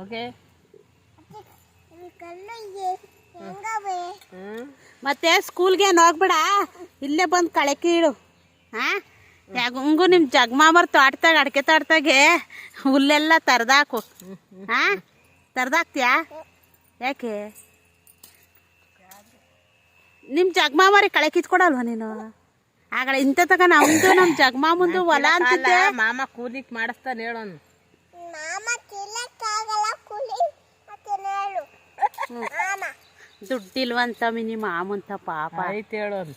Okay ಮತ್ತೆ ಸ್ಕೂಲ್ಗೆ ಏನು ಹೋಗ್ಬೇಡ, ಇಲ್ಲೇ ಬಂದು ಕಳಕಿ ಇಡು. ಹಾಂ, ಹಂಗೂ ನಿಮ್ಮ ಜಗಮಾಮರ್ ತೋಟದಾಗ ಅಡಿಕೆ ತೋಟದಾಗೆ ಹುಲ್ಲೆಲ್ಲ ತರ್ದಾಕು. ಹಾಂ, ತರ್ದಾಕ್ತೀಯಾ? ಯಾಕೆ ನಿಮ್ಮ ಜಗಮಾಮರಿಗೆ ಕಳೆ ಕಿತ್ಕೊಡಲ್ವ ನೀನು? ಆಗಲ್ಲ ಇಂಥ ತಗ ನಮ್ದು ನಮ್ಮ ಜಗಮಾಮಂದು ಹೊಲ ಅಂತಿದ್ದೆ. ಮಾಮ ಕೂಲಿಕ್ ಮಾಡಿಸ್ತಾನೆ ಹೇಳೋನು. ದುಡ್ಡಿಲ್ವಂತ ನಿಮ್ಮ ಮಾಮಂತ ಪಾಪ. ಆಯ್ತು ಹೇಳೋನು.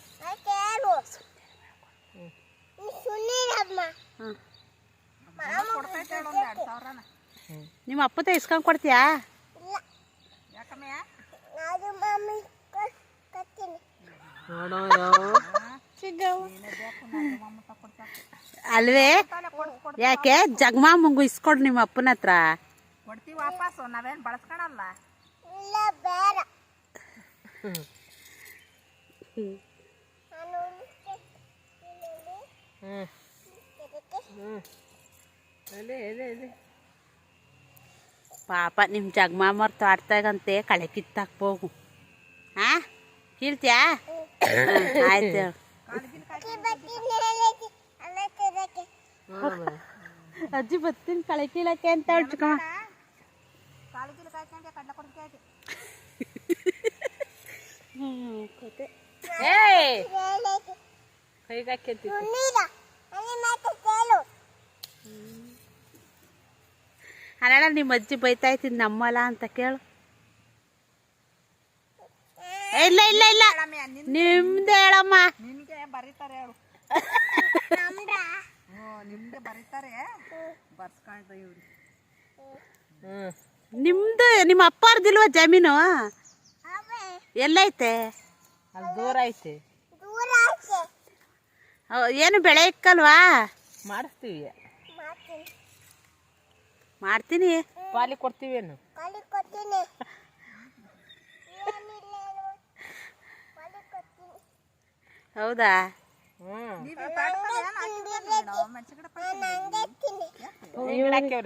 ನಿಮ್ಮ ಅಪ್ಪತ ಇಸ್ಕೊಂಡ್ ಕೊಡ್ತೀಯಾ? ಅಲ್ವೇ, ಯಾಕೆ ಜಗಮಾಮಂಗು ಇಸ್ಕೊಡ್ ನಿಮ್ಮ ಅಪ್ಪನ ಹತ್ರ. ಕೊಡ್ತೀವಿ ವಾಪಸ್, ನಾವೇನು ಬಳಸ್ಕೊಳಲ್ಲ. ಪಾಪ ನಿಮ್ಮ ಜಗಮಾಮರ್ ತೋಟದಾಗಂತೆ ಕಳೆ ಕಿತ್ತಾಕ್ಬೋಗು. ಹಾ, ಕೀಳ್ತೀಯಾ? ಆಯ್ತು. ಅಜ್ಜಿ ಬರ್ತೀನಿ ಕಳೆ ಕೀಳಕ್ಕೆ ಅಂತ ಹೇಳ್ಚಿಕಮ್ಮ. ಕೈಗಾಕಿ ಅಲ್ಲ, ನಿಮ್ಮ ಅಜ್ಜಿ ಬೈತಾ ಇದ್ದೀನಿ ನಮ್ಮಲ್ಲ ಅಂತ ಕೇಳು. ಇಲ್ಲ ಇಲ್ಲ ಇಲ್ಲ, ನಿಮ್ದು ಹೇಳಮ್ಮ. ನಿಮ್ಗೆ ಬರೀತಾರೆ ಹೇಳು. ನಿಮ್ಗೆ ಬರೀತಾರೆ, ಬರ್ಸ್ಕೊಂಡ್ರಿ ಇವ್ರು. ನಿಮ್ದು ನಿಮ್ಮ ಅಪ್ಪಾರ್ದಿಲ್ವ ಜಮೀನು? ಎಲ್ಲೈತೆ? ಅಲ್ಲಿ ದೂರ ಐತೆ. ಏನು ಬೆಳೆ ಇಕ್ಕಲ್ವಾ? ಮಾಡಿಸ್ತೀವಿ, ಮಾಡ್ತೀನಿ. ಪಾಲಿ ಕೊಡ್ತೀವೇನು? ಹೌದಾ? ಗಿಡಕ್ಕೆ